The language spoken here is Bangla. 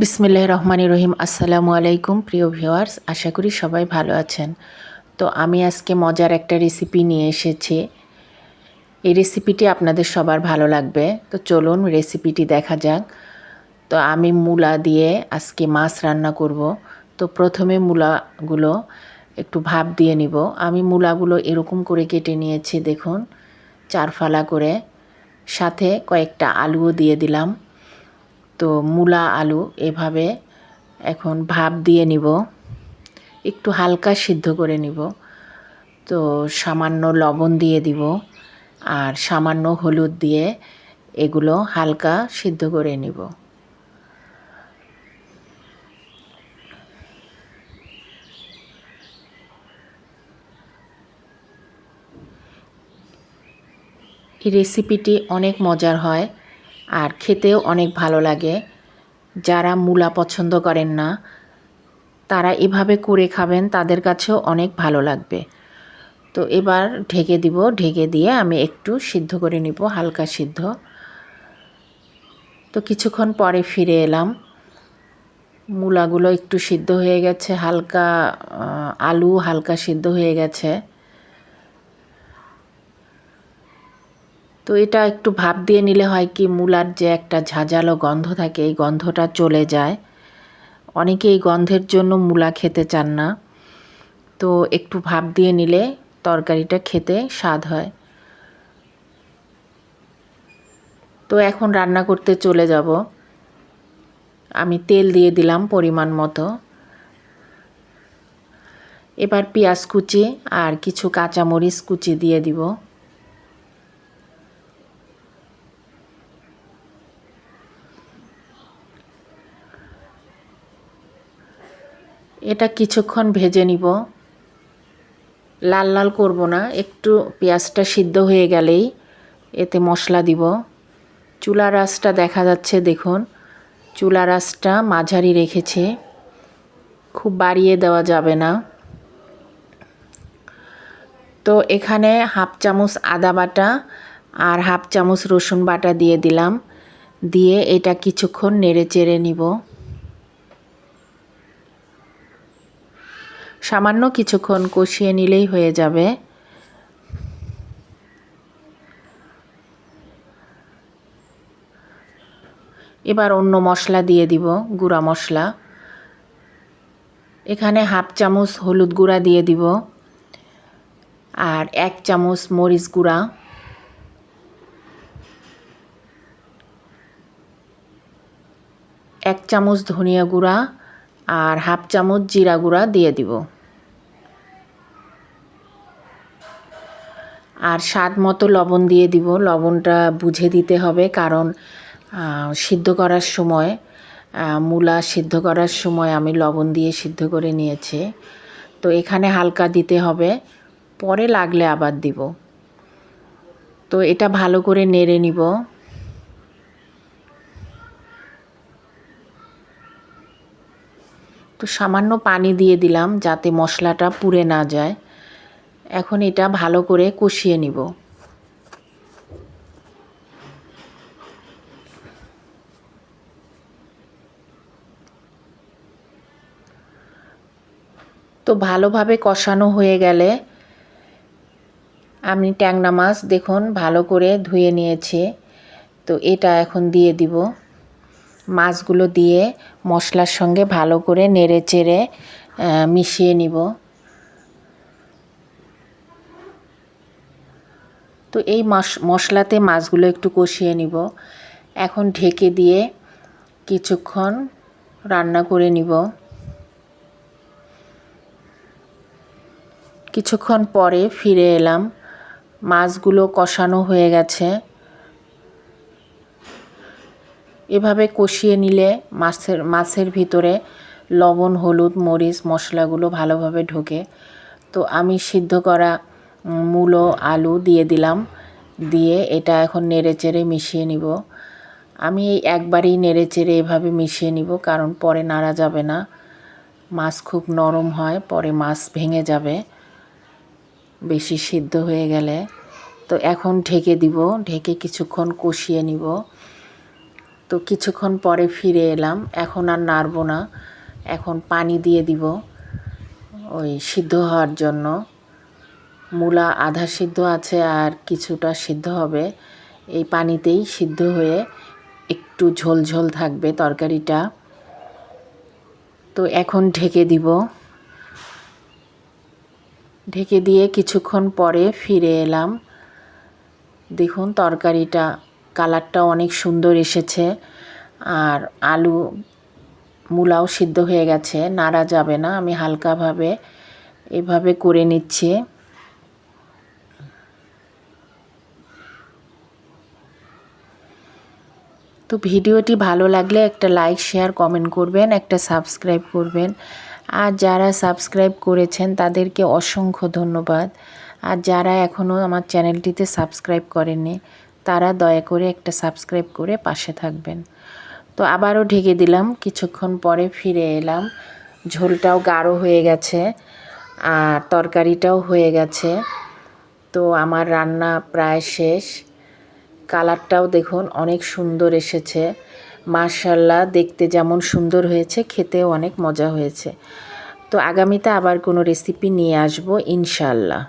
বিসমিল্লাহির রহমানির রহিম। আসসালামু আলাইকুম প্রিয় ভিউয়ার্স, আশা করি সবাই ভালো আছেন। তো আমি আজকে মজার একটা রেসিপি নিয়ে এসেছি। এই রেসিপিটি আপনাদের সবার ভালো লাগবে। তো চলুন রেসিপিটি দেখা যাক। তো আমি মূলা দিয়ে আজকে মাছ রান্না করব। তো প্রথমে মূলাগুলো একটু ভাপ দিয়ে নিব। আমি মূলাগুলো এরকম করে কেটে নিয়েছি, দেখুন, 4 ফালা করে। সাথে কয়েকটা আলুও দিয়ে দিলাম। তো মূলা আলু এভাবে এখন ভাপ দিয়ে নিব, একটু হালকা সিদ্ধ করে নিব। তো সামান্য লবণ দিয়ে দিব আর সামান্য হলুদ দিয়ে এগুলো হালকা সিদ্ধ করে নিব। এই রেসিপিটি অনেক মজার হয় আর খেতেও অনেক ভালো লাগে। যারা মূলা পছন্দ করেন না তারা এভাবে করে খাবেন, তাদের কাছেও অনেক ভালো লাগবে। তো এবার ঢেকে দিব, ঢেকে দিয়ে আমি একটু সিদ্ধ করে নিব, হালকা সিদ্ধ। তো কিছুক্ষণ পরে ফিরে এলাম, মূলাগুলো একটু সিদ্ধ হয়ে গেছে, হালকা আলু হালকা সিদ্ধ হয়ে গেছে। তো এটা একটু ভাপ দিয়ে নিলে হয় কি, মূলার যে একটা ঝাঁঝালো গন্ধ থাকে এই গন্ধটা চলে যায়। অনেকে এই গন্ধের জন্য মূলা খেতে চান না। তো একটু ভাপ দিয়ে নিলে তরকারিটা খেতে স্বাদ হয়। তো এখন রান্না করতে চলে যাব। আমি তেল দিয়ে দিলাম পরিমাণ মতো। এবার পেঁয়াজ কুচি আর কিছু কাঁচামরিচ কুচি দিয়ে দিব। এটা কিছুক্ষণ ভেজে নিব, লাল লাল করব না, একটু পেঁয়াজটা সিদ্ধ হয়ে গেলেই এতে মশলা দিব। চুলার আঁচটা দেখা যাচ্ছে, দেখুন, চুলার আঁচটা মাঝারি রেখেছে, খুব বাড়িয়ে দেওয়া যাবে না। তো এখানে হাফ চামচ আদা বাটা আর হাফ চামচ রসুন বাটা দিয়ে দিলাম, দিয়ে এটা কিছুক্ষণ নেড়ে চেড়ে নিব। সামান্য কিছুক্ষণ কষিয়ে নিলেই হয়ে যাবে। এবার অন্য মশলা দিয়ে দিব, গুঁড়া মশলা। এখানে হাফ চামচ হলুদ গুঁড়া দিয়ে দিব আর 1 চামচ মরিচ গুঁড়া, 1 চামচ ধনিয়া গুঁড়া আর হাফ চামচ জিরা গুঁড়া দিয়ে দিব। আর স্বাদ মতো লবণ দিয়ে দিব। লবণটা বুঝে দিতে হবে, কারণ সিদ্ধ করার সময়, মূলা সিদ্ধ করার সময় আমি লবণ দিয়ে সিদ্ধ করে নিয়েছি। তো এখানে হালকা দিতে হবে, পরে লাগলে আবার দিব। তো এটা ভালো করে নেড়ে নিব। তো সামান্য পানি দিয়ে দিলাম যাতে মশলাটা পুড়ে না যায়। এখন এটা ভালো করে কষিয়ে নিব। তো ভালোভাবে কষানো হয়ে গেলে আমি ট্যাংরা মাছ, দেখুন, ভালো করে ধুয়ে নিয়েছি। তো এটা এখন দিয়ে দিব। মাছগুলো দিয়ে মশলার সঙ্গে ভালো করে নেড়ে চেড়ে মিশিয়ে নিব। তো এই মশলাতে মাছগুলো একটু কষিয়ে নিব। এখন ঢেকে দিয়ে কিছুক্ষণ রান্না করে নিব। কিছুক্ষণ পরে ফিরে এলাম, মাছগুলো কষানো হয়ে গেছে। এভাবে কষিয়ে নিলে মাছের ভিতরে লবণ, হলুদ, মরিচ মশলাগুলো ভালোভাবে ঢোকে। তো আমি সিদ্ধ করা মূলো আলু দিয়ে দিলাম, দিয়ে এটা এখন নেড়েচেড়ে মিশিয়ে নিব। আমি এই একবারেই নেড়েচেড়ে এভাবে মিশিয়ে নিব, কারণ পরে নাড়া যাবে না। মাছ খুব নরম হয়, পরে মাছ ভেঙে যাবে বেশি সিদ্ধ হয়ে গেলে। তো এখন ঢেকে দিব, ঢেকে কিছুক্ষণ কষিয়ে নিব। তো তো কিছুক্ষণ পরে ফিরে এলাম। এখন আর নাড়ব না, এখন পানি দিয়ে দিব ওই সিদ্ধ হওয়ার জন্য। মূলা আধা সিদ্ধ আছে আর কিছুটা সিদ্ধ হবে। এই পানিতেই সিদ্ধ হয়ে একটু ঝোল ঝোল থাকবে তরকারিটা। তো এখন ঢেকে দিব। ঢেকে দিয়ে কিছুক্ষণ পরে ফিরে এলাম। দেখুন তরকারিটা কালারটা অনেক সুন্দর এসেছে, আর আলু মূলাও সিদ্ধ হয়ে গেছে, নাড়া যাবে না। আমি হালকাভাবে এভাবে করে নিচ্ছি। তো ভিডিওটি ভালো লাগলে একটা লাইক, শেয়ার, কমেন্ট করবেন, একটা সাবস্ক্রাইব করবেন। আর যারা সাবস্ক্রাইব করেছেন তাদেরকে অসংখ্য ধন্যবাদ। আর যারা এখনও আমার চ্যানেলটিতে সাবস্ক্রাইব করেননি তারা দয়া করে একটা সাবস্ক্রাইব করে পাশে থাকবেন। তো আবারও ঢেকে দিলাম। কিছুক্ষণ পরে ফিরে এলাম। ঝোলটাও গাঢ় হয়ে গেছে আর তরকারিটাও হয়ে গেছে। তো আমার রান্না প্রায় শেষ। কালারটাও দেখুন অনেক সুন্দর এসেছে। মাশাআল্লাহ, দেখতে যেমন সুন্দর হয়েছে খেতেও অনেক মজা হয়েছে। তো আগামীতে আবার কোনো রেসিপি নিয়ে আসবো ইনশাআল্লাহ।